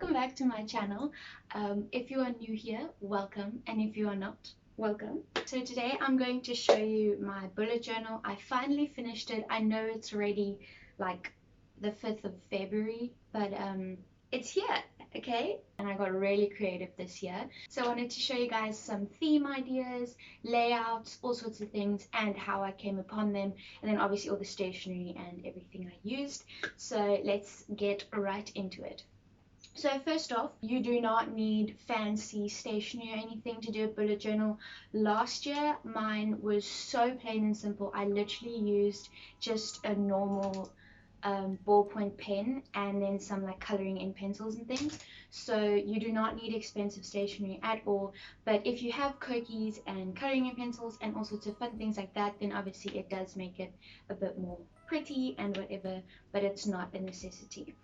welcome back to my channel. If you are new here, welcome, and if you are not, welcome. So today I'm going to show you my bullet journal. I finally finished it. I know it's already like the 5th of February, but it's here, okay? And I got really creative this year. So I wanted to show you guys some theme ideas, layouts, all sorts of things, and how I came upon them, and then obviously all the stationery and everything I used. So let's get right into it. So first off, you do not need fancy stationery or anything to do a bullet journal. Last year, mine was so plain and simple. I literally used just a normal ballpoint pen and then some like coloring in pencils and things. So you do not need expensive stationery at all. But if you have cookies and coloring in pencils and all sorts of fun things like that, then obviously it does make it a bit more pretty and whatever, but it's not a necessity.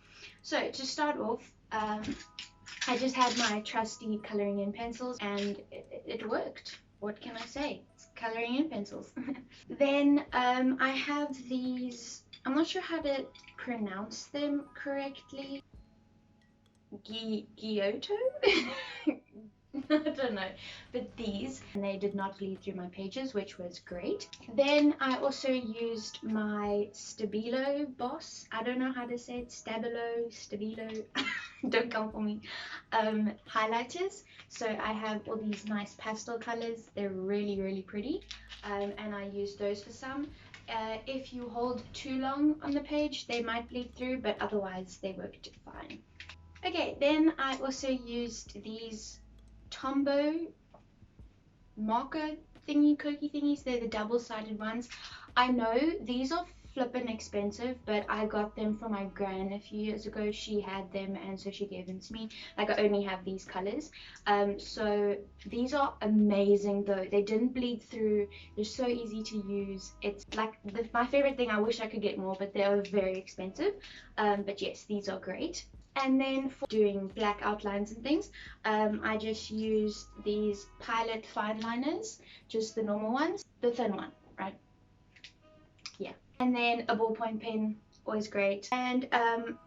So to start off, I just had my trusty coloring in pencils and it worked. What can I say? It's coloring in pencils. Then I have these, I'm not sure how to pronounce them correctly. Giotto? I don't know, but these, and they did not bleed through my pages, which was great. Then I also used my Stabilo Boss, I don't know how to say it, Stabilo, don't come for me, highlighters. So I have all these nice pastel colors, they're really pretty, and I used those for some. If you hold too long on the page, they might bleed through, but otherwise they worked fine. Okay, then I also used these Tombow marker cookie thingies. They're the double-sided ones. I know these are flippin' expensive, but I got them from my gran a few years ago. She had them and so she gave them to me. Like, I only have these colors. So these are amazing though. They didn't bleed through. They're so easy to use. It's like my favorite thing. I wish I could get more, but they are very expensive. But yes, these are great. And then for doing black outlines and things, I just used these Pilot fine liners, just the normal ones, the thin one, right? Yeah. And then a ballpoint pen, always great. And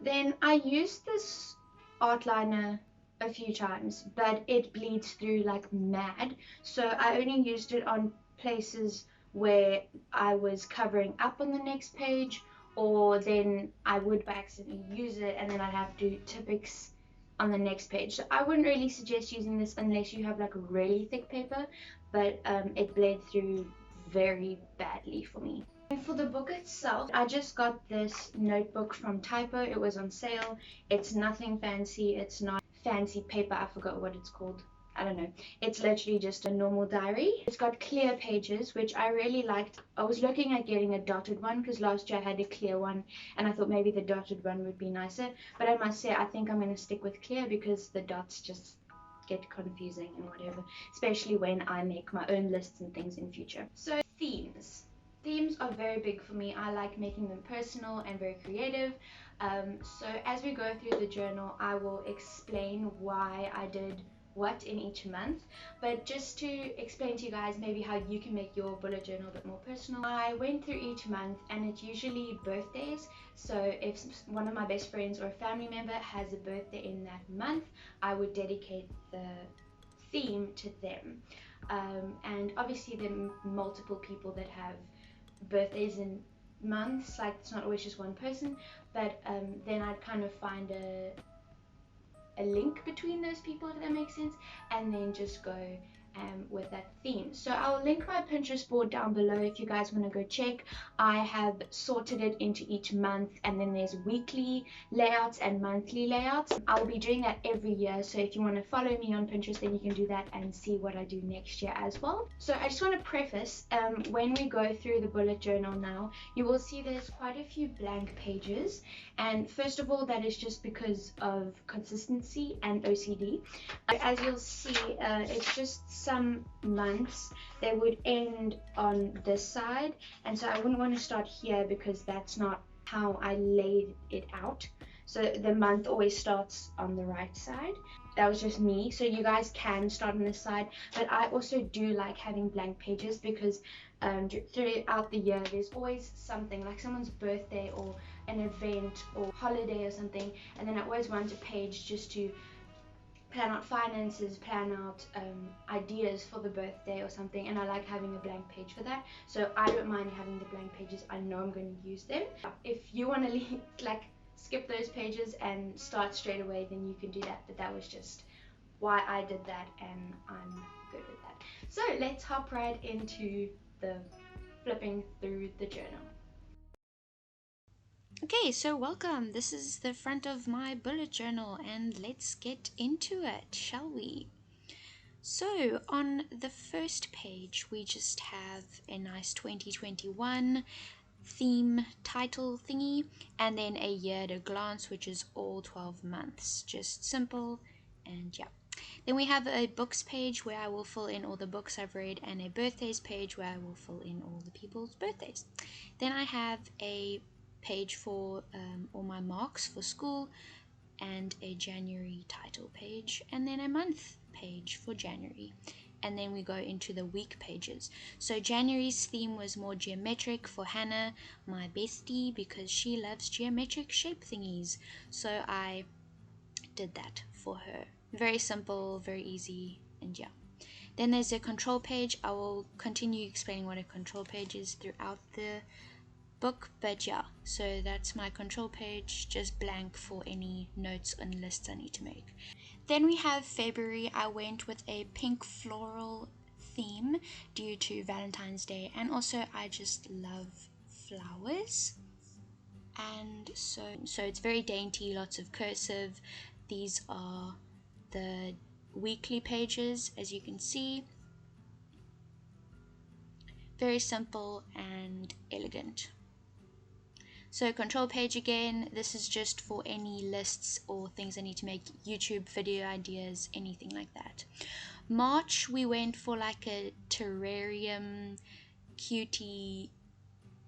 then I used this art liner a few times, but it bleeds through like mad. So I only used it on places where I was covering up on the next page, or then I would by accident use it and then I'd have to do Tippix on the next page. So I wouldn't really suggest using this unless you have like really thick paper, but it bled through very badly for me. And for the book itself, I just got this notebook from Typo. It was on sale. It's nothing fancy. It's not fancy paper. I forgot what it's called. I don't know. It's literally just a normal diary. It's got clear pages, which I really liked. I was looking at getting a dotted one because last year I had a clear one and I thought maybe the dotted one would be nicer. But I must say, I think I'm going to stick with clear because the dots just get confusing and whatever, especially when I make my own lists and things in future. So themes. Themes are very big for me. I like making them personal and very creative. So as we go through the journal, I will explain why I did what in each month, but just to explain to you guys maybe how you can make your bullet journal a bit more personal. I went through each month and it's usually birthdays, so if one of my best friends or a family member has a birthday in that month, I would dedicate the theme to them. And obviously there are multiple people that have birthdays in months, like it's not always just one person, but then I'd kind of find a link between those people, if that makes sense, and then just go with that theme. So I'll link my Pinterest board down below if you guys want to go check. I have sorted it into each month, and then there's weekly layouts and monthly layouts. I'll be doing that every year, so if you want to follow me on Pinterest, then you can do that and see what I do next year as well. So I just want to preface, when we go through the bullet journal now, you will see there's quite a few blank pages, and first of all, that is just because of consistency and OCD. As you'll see, it's just some months they would end on this side, and so I wouldn't want to start here because that's not how I laid it out. so the month always starts on the right side. That was just me, so you guys can start on this side, but I also do like having blank pages because throughout the year there's always something like someone's birthday or an event or holiday or something, and then I always want a page just to plan out finances, plan out ideas for the birthday or something, and I like having a blank page for that. So I don't mind having the blank pages. I know I'm going to use them. If you want to like skip those pages and start straight away, then you can do that. But that was just why I did that, and I'm good with that. So let's hop right into the flipping through the journal. Okay, so welcome. This is the front of my bullet journal, and let's get into it, shall we? So, on the first page, we just have a nice 2021 theme title thingy, and then a year at a glance, which is all 12 months. Just simple, and yeah. Then we have a books page where I will fill in all the books I've read, and a birthdays page where I will fill in all the people's birthdays. Then I have a page for all my marks for school, and a January title page, and then a month page for January. And then we go into the week pages. So January's theme was more geometric for Hannah, my bestie, because she loves geometric shape thingies. So I did that for her. Very simple, very easy, and yeah. Then there's a control page. I will continue explaining what a control page is throughout the book, but yeah, so that's my control page, just blank for any notes and lists I need to make. Then we have February. I went with a pink floral theme due to Valentine's Day, and also I just love flowers, and so it's very dainty, lots of cursive. These are the weekly pages, as you can see, very simple and elegant. So control page again, this is just for any lists or things I need to make, YouTube video ideas, anything like that. March, we went for like a terrarium cutie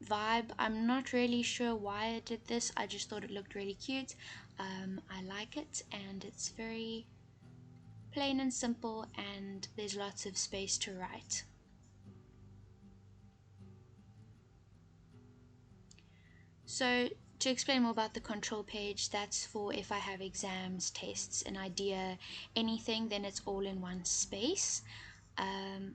vibe. I'm not really sure why I did this, I just thought it looked really cute. I like it, and it's very plain and simple, and there's lots of space to write. So to explain more about the control page, that's for if I have exams, tests, an idea, anything, then it's all in one space.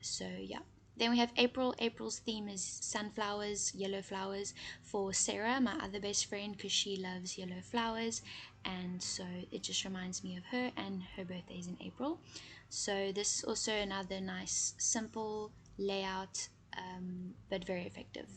So yeah. Then we have April. April's theme is sunflowers, yellow flowers for Sarah, my other best friend, because she loves yellow flowers, and so it just reminds me of her, and her birthday is in April. So this is also another nice simple layout, but very effective.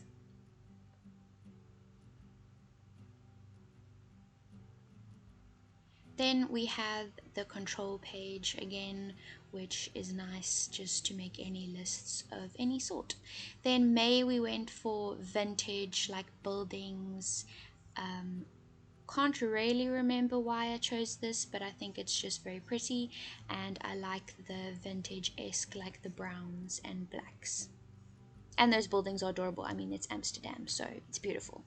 Then we have the control page again, which is nice just to make any lists of any sort. Then May, we went for vintage, like buildings. Can't really remember why I chose this, but I think it's just very pretty, and I like the vintage-esque, like the browns and blacks. And those buildings are adorable. I mean, it's Amsterdam, so it's beautiful.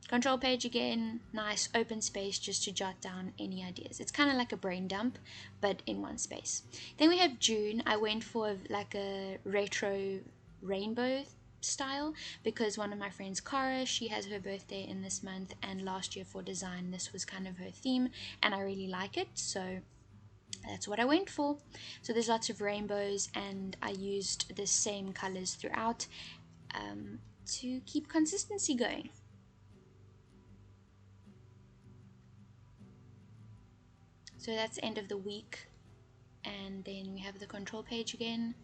Control page again, nice open space just to jot down any ideas. It's kind of like a brain dump, but in one space. Then we have June. I went for like a retro rainbow style because one of my friends, Cara, she has her birthday in this month, and last year for design this was kind of her theme, and I really like it, so that's what I went for. So there's lots of rainbows, and I used the same colors throughout to keep consistency going. So that's the end of the week, and then we have the control page again.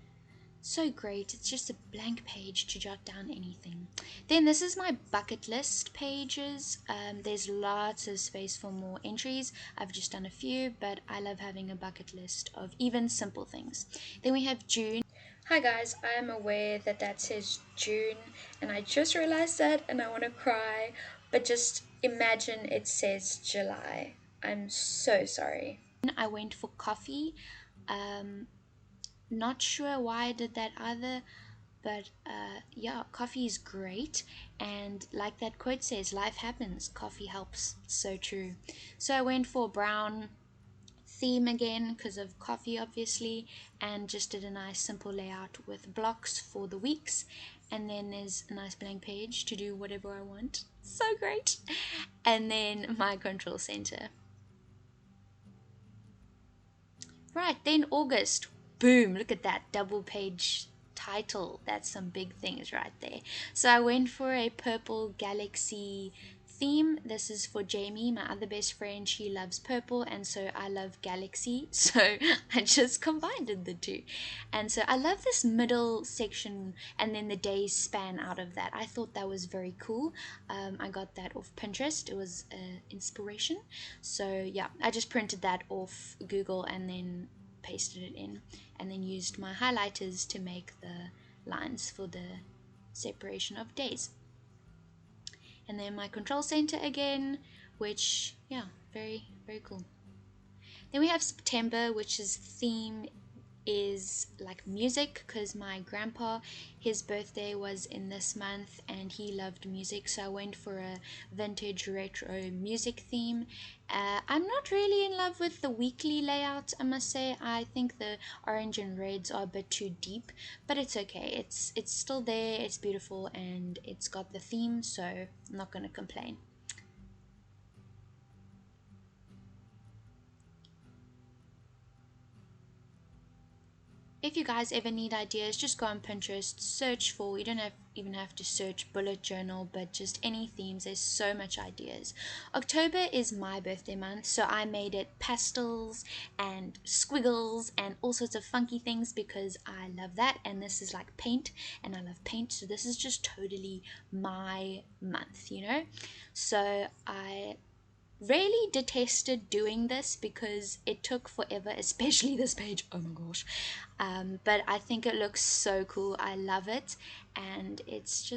So great, it's just a blank page to jot down anything. Then this is my bucket list pages. There's lots of space for more entries. I've just done a few, but I love having a bucket list of even simple things. Then we have June. Hi guys, I am aware that that says June, and I just realized that, and I want to cry, but just imagine it says July. I'm so sorry. I went for coffee. Not sure why I did that either. But yeah, coffee is great. And like that quote says, life happens, coffee helps. So true. So I went for brown theme again because of coffee, obviously, and just did a nice simple layout with blocks for the weeks. And then there's a nice blank page to do whatever I want. So great. And then my control center. Right, then August. Boom, look at that double page title. That's some big things right there. So I went for a purple galaxy theme. This is for Jamie, my other best friend. She loves purple, and so I love galaxy. So I just combined the two. And so I love this middle section, and then the days span out of that. I thought that was very cool. I got that off Pinterest. It was inspiration. So yeah, I just printed that off Google and then pasted it in, and then used my highlighters to make the lines for the separation of days. And then my control center again, which, yeah, very very cool. Then we have September, which is theme is like music, because my grandpa, his birthday was in this month and he loved music, so I went for a vintage retro music theme. I'm not really in love with the weekly layout, I must say. I think the orange and reds are a bit too deep, but it's okay. It's still there, it's beautiful, and it's got the theme, so I'm not going to complain. If you guys ever need ideas, just go on Pinterest, search for, you don't even have to search bullet journal, but just any themes. There's so much ideas. October is my birthday month, so I made it pastels and squiggles and all sorts of funky things because I love that. And this is like paint, and I love paint, so this is just totally my month, you know? So I really detested doing this because it took forever, especially this page. Oh my gosh. But I think it looks so cool. I love it, and it's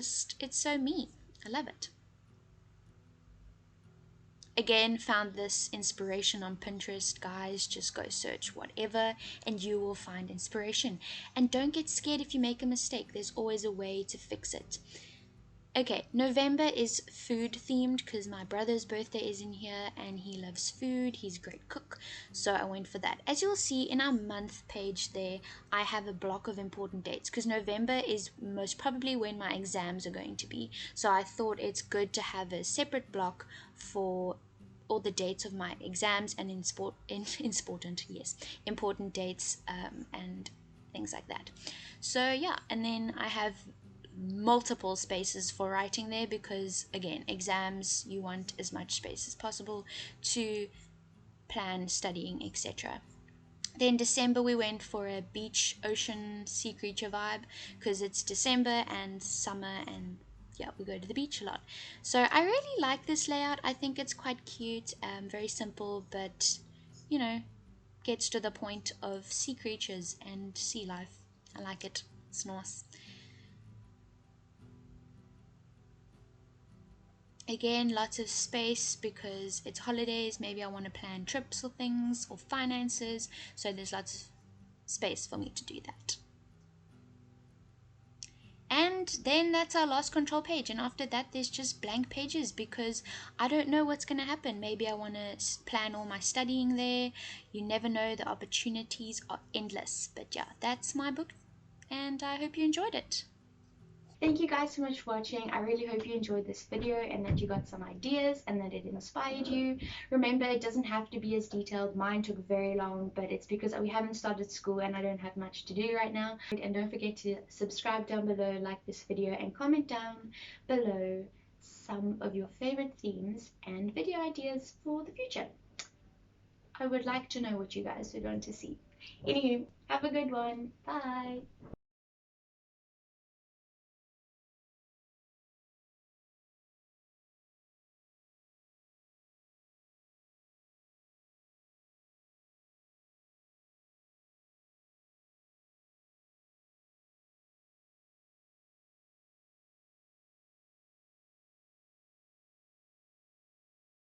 so me. I love it. Again, found this inspiration on Pinterest, guys. Just go search whatever and you will find inspiration. And don't get scared if you make a mistake, there's always a way to fix it. Okay, November is food themed because my brother's birthday is in here and he loves food. He's a great cook, so I went for that. As you'll see in our month page there, I have a block of important dates because November is most probably when my exams are going to be. So I thought it's good to have a separate block for all the dates of my exams and important dates, and things like that. So yeah, and then I have multiple spaces for writing there because again, exams, you want as much space as possible to plan studying, etc. Then December we went for a beach, ocean, sea creature vibe because it's December and summer, and yeah, we go to the beach a lot. So I really like this layout. I think it's quite cute, very simple, but you know, gets to the point of sea creatures and sea life. I like it. It's nice. Again, lots of space because it's holidays. Maybe I want to plan trips or things or finances, so there's lots of space for me to do that. And then that's our last control page, and after that there's just blank pages because I don't know what's going to happen. Maybe I want to plan all my studying there. You never know, the opportunities are endless. But yeah, that's my book, and I hope you enjoyed it. Thank you guys so much for watching. I really hope you enjoyed this video and that you got some ideas and that it inspired you. Remember, it doesn't have to be as detailed. Mine took very long, but it's because we haven't started school and I don't have much to do right now. And don't forget to subscribe down below, like this video, and comment down below some of your favorite themes and video ideas for the future. I would like to know what you guys would want to see. Anywho, have a good one. Bye.